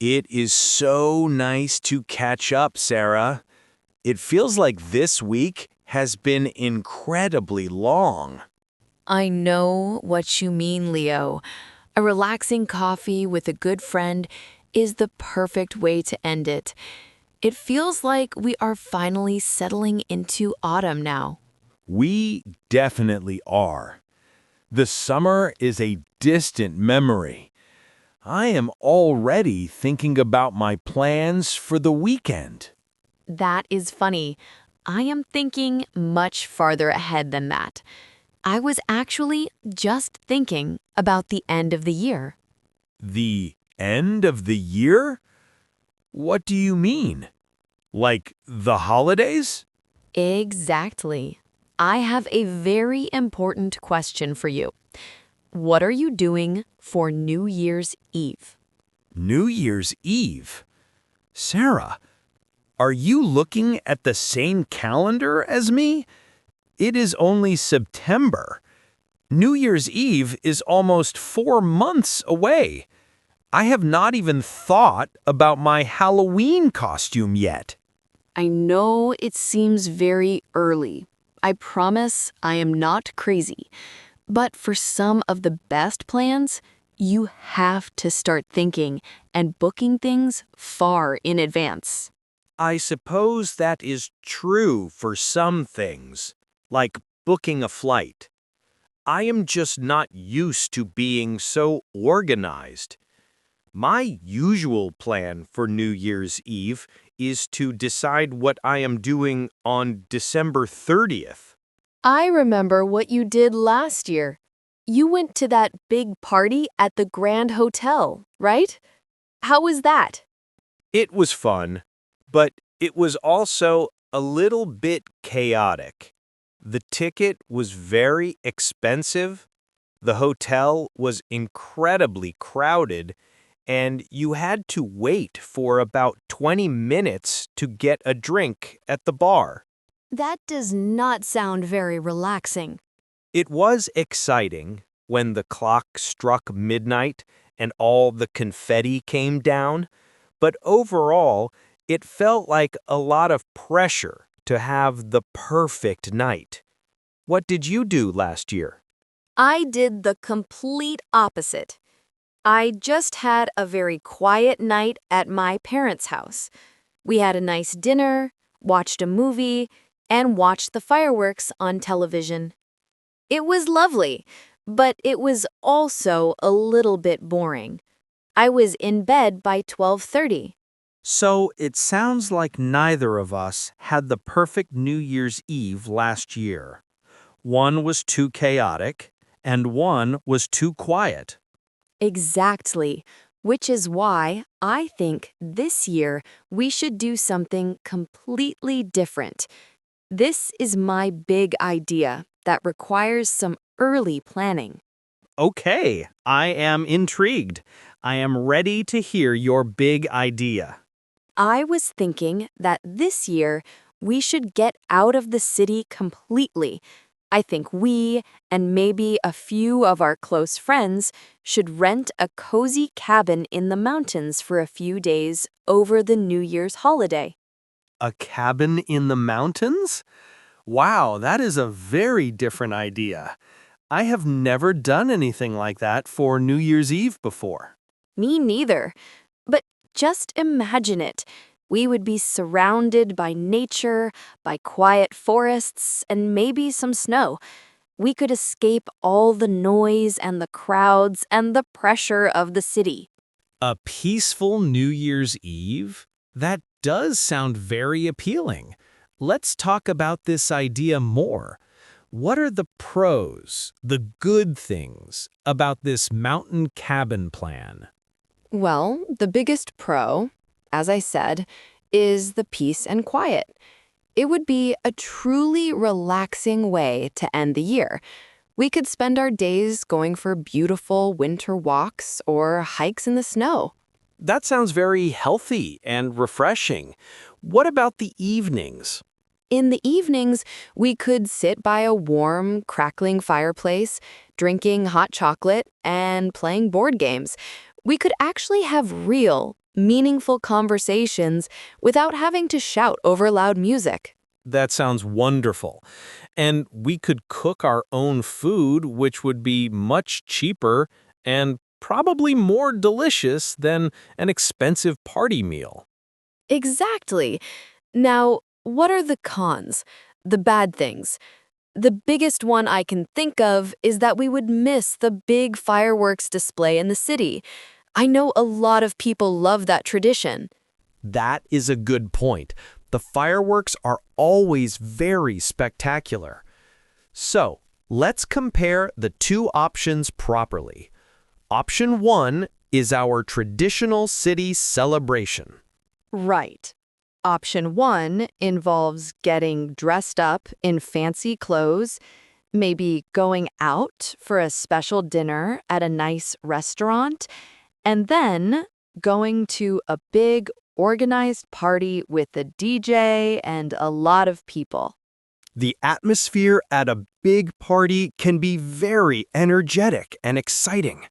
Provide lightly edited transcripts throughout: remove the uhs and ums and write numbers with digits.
It is so nice to catch up, Sarah. It feels like this week has been incredibly long. I know what you mean, Leo. A relaxing coffee with a good friend is the perfect way to end it. It feels like we are finally settling into autumn now. We definitely are. The summer is a distant memory. I am already thinking about my plans for the weekend. That is funny. I am thinking much farther ahead than that. I was actually just thinking about the end of the year. The end of the year? What do you mean? Like the holidays? Exactly. I have a very important question for you. What are you doing for New Year's Eve? New Year's Eve? Sarah, are you looking at the same calendar as me? It is only September. New Year's Eve is almost 4 months away. I have not even thought about my Halloween costume yet. I know it seems very early. I promise I am not crazy. But for some of the best plans, you have to start thinking and booking things far in advance. I suppose that is true for some things, like booking a flight. I am just not used to being so organized. My usual plan for New Year's Eve is to decide what I am doing on December 30th. I remember what you did last year. You went to that big party at the Grand Hotel, right? How was that? It was fun, but it was also a little bit chaotic. The ticket was very expensive, the hotel was incredibly crowded, and you had to wait for about 20 minutes to get a drink at the bar. That does not sound very relaxing. It was exciting when the clock struck midnight and all the confetti came down, but overall, it felt like a lot of pressure to have the perfect night. What did you do last year? I did the complete opposite. I just had a very quiet night at my parents' house. We had a nice dinner, watched a movie, and watched the fireworks on television. It was lovely, but it was also a little bit boring. I was in bed by 12:30. So it sounds like neither of us had the perfect New Year's Eve last year. One was too chaotic, and one was too quiet. Exactly, which is why I think this year we should do something completely different. This is my big idea that requires some early planning. Okay, I am intrigued. I am ready to hear your big idea. I was thinking that this year we should get out of the city completely. I think we, and maybe a few of our close friends, should rent a cozy cabin in the mountains for a few days over the New Year's holiday. A cabin in the mountains? Wow, that is a very different idea. I have never done anything like that for New Year's Eve before. Me neither. But just imagine it. We would be surrounded by nature, by quiet forests, and maybe some snow. We could escape all the noise and the crowds and the pressure of the city. A peaceful New Year's Eve? That does sound very appealing. Let's talk about this idea more. What are the pros, the good things, about this mountain cabin plan? Well, the biggest pro, as I said, is the peace and quiet. It would be a truly relaxing way to end the year. We could spend our days going for beautiful winter walks or hikes in the snow. That sounds very healthy and refreshing. What about the evenings? In the evenings, we could sit by a warm, crackling fireplace, drinking hot chocolate, and playing board games. We could actually have real, meaningful conversations without having to shout over loud music. That sounds wonderful. And we could cook our own food, which would be much cheaper and probably more delicious than an expensive party meal. Exactly. Now, what are the cons? The bad things? The biggest one I can think of is that we would miss the big fireworks display in the city. I know a lot of people love that tradition. That is a good point. The fireworks are always very spectacular. So, let's compare the two options properly. Option 1 is our traditional city celebration. Right. Option 1 involves getting dressed up in fancy clothes, maybe going out for a special dinner at a nice restaurant, and then going to a big organized party with a DJ and a lot of people. The atmosphere at a big party can be very energetic and exciting.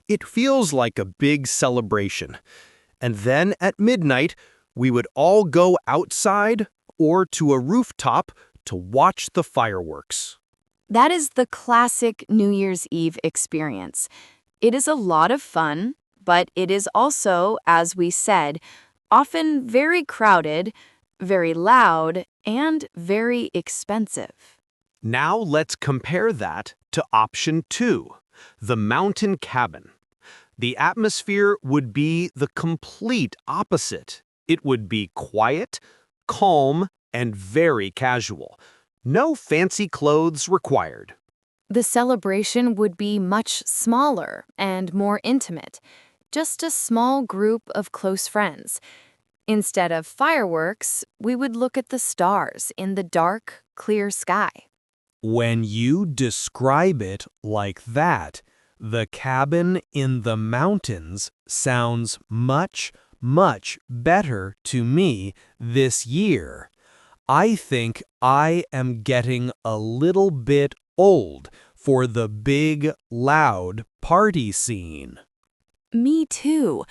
It feels like a big celebration. And then at midnight, we would all go outside or to a rooftop to watch the fireworks. That is the classic New Year's Eve experience. It is a lot of fun, but it is also, as we said, often very crowded, very loud, and very expensive. Now let's compare that to option 2, the mountain cabin. The atmosphere would be the complete opposite. It would be quiet, calm, and very casual. No fancy clothes required. The celebration would be much smaller and more intimate, just a small group of close friends. Instead of fireworks, we would look at the stars in the dark, clear sky. When you describe it like that, the cabin in the mountains sounds much better to me this year. I think I am getting a little bit old for the big, loud party scene. Me too.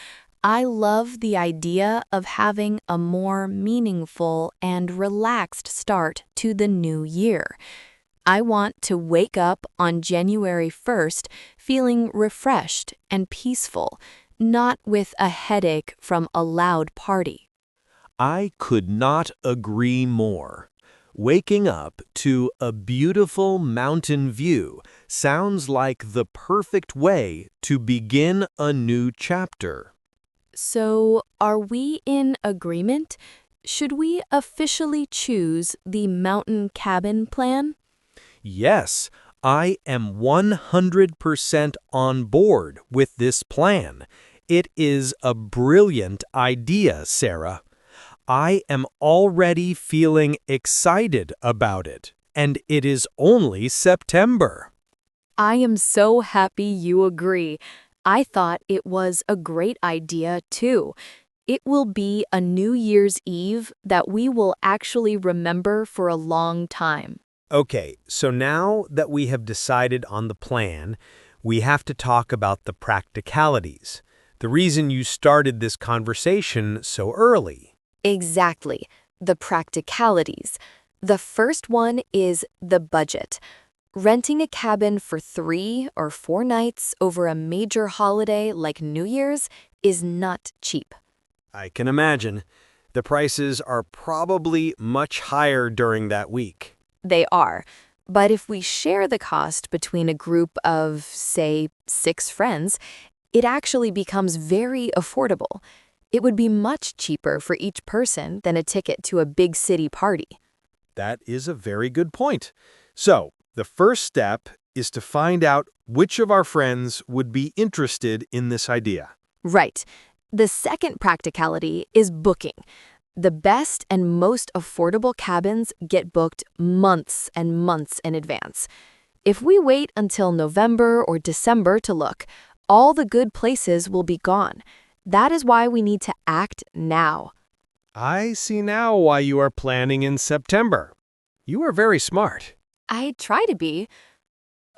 I love the idea of having a more meaningful and relaxed start to the new year. I want to wake up on January 1st feeling refreshed and peaceful, not with a headache from a loud party. I could not agree more. Waking up to a beautiful mountain view sounds like the perfect way to begin a new chapter. So, are we in agreement? Should we officially choose the mountain cabin plan? Yes, I am 100% on board with this plan. It is a brilliant idea, Sarah. I am already feeling excited about it, and it is only September. I am so happy you agree. I thought it was a great idea, too. It will be a New Year's Eve that we will actually remember for a long time. Okay, so now that we have decided on the plan, we have to talk about the practicalities. The reason you started this conversation so early. Exactly. The practicalities. The first one is the budget. Renting a cabin for 3 or 4 nights over a major holiday like New Year's is not cheap. I can imagine. The prices are probably much higher during that week. They are. But if we share the cost between a group of, say, 6 friends, it actually becomes very affordable. It would be much cheaper for each person than a ticket to a big city party. That is a very good point. So, the first step is to find out which of our friends would be interested in this idea. Right. The second practicality is booking. The best and most affordable cabins get booked months and months in advance. If we wait until November or December to look, all the good places will be gone. That is why we need to act now. I see now why you are planning in September. You are very smart. I try to be.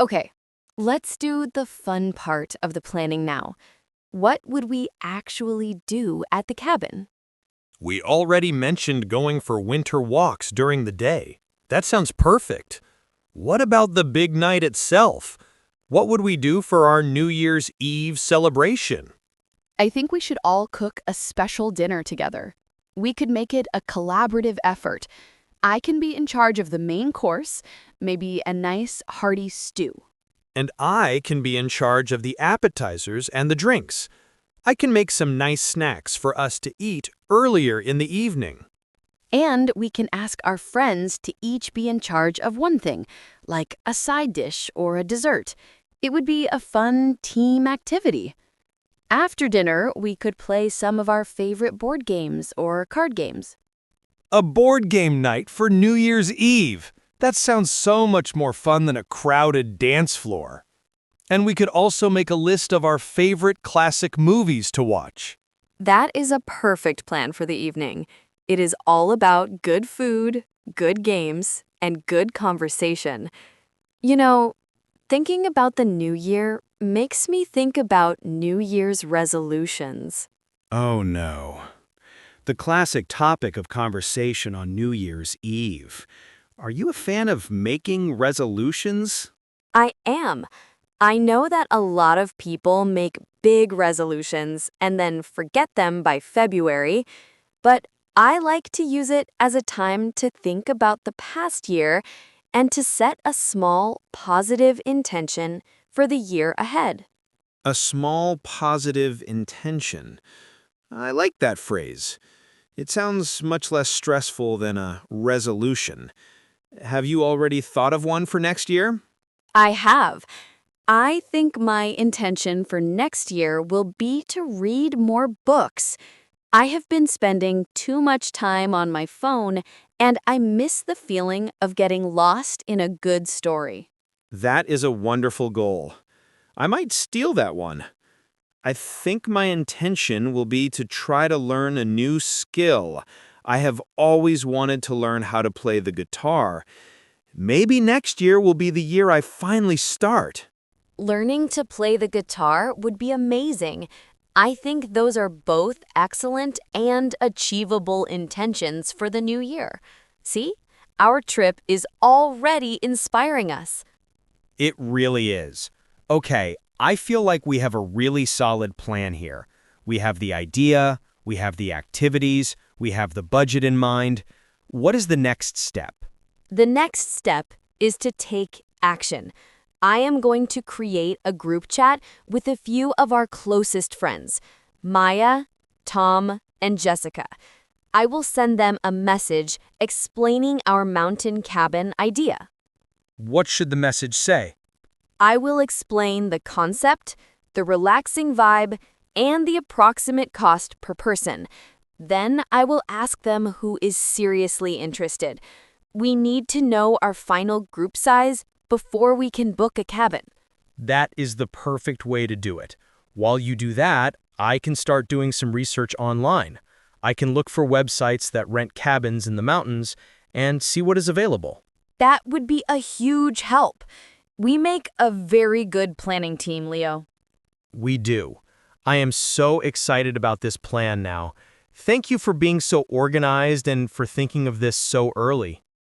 Okay, let's do the fun part of the planning now. What would we actually do at the cabin? We already mentioned going for winter walks during the day. That sounds perfect. What about the big night itself? What would we do for our New Year's Eve celebration? I think we should all cook a special dinner together. We could make it a collaborative effort. I can be in charge of the main course, maybe a nice hearty stew. And I can be in charge of the appetizers and the drinks. I can make some nice snacks for us to eat earlier in the evening. And we can ask our friends to each be in charge of one thing, like a side dish or a dessert. It would be a fun team activity. After dinner, we could play some of our favorite board games or card games. A board game night for New Year's Eve. That sounds so much more fun than a crowded dance floor. And we could also make a list of our favorite classic movies to watch. That is a perfect plan for the evening. It is all about good food, good games, and good conversation. You know, thinking about the new year makes me think about New Year's resolutions. Oh no. The classic topic of conversation on New Year's Eve. Are you a fan of making resolutions? I am. I know that a lot of people make big resolutions and then forget them by February, but I like to use it as a time to think about the past year and to set a small, positive intention for the year ahead. A small positive intention. I like that phrase. It sounds much less stressful than a resolution. Have you already thought of one for next year? I have. I think my intention for next year will be to read more books. I have been spending too much time on my phone, and I miss the feeling of getting lost in a good story. That is a wonderful goal. I might steal that one. I think my intention will be to try to learn a new skill. I have always wanted to learn how to play the guitar. Maybe next year will be the year I finally start. Learning to play the guitar would be amazing. I think those are both excellent and achievable intentions for the new year. See? Our trip is already inspiring us. It really is. Okay, I feel like we have a really solid plan here. We have the idea, we have the activities, we have the budget in mind. What is the next step? The next step is to take action. I am going to create a group chat with a few of our closest friends, Maya, Tom, and Jessica. I will send them a message explaining our mountain cabin idea. What should the message say? I will explain the concept, the relaxing vibe, and the approximate cost per person. Then I will ask them who is seriously interested. We need to know our final group size before we can book a cabin. That is the perfect way to do it. While you do that, I can start doing some research online. I can look for websites that rent cabins in the mountains and see what is available. That would be a huge help. We make a very good planning team, Leo. We do. I am so excited about this plan now. Thank you for being so organized and for thinking of this so early.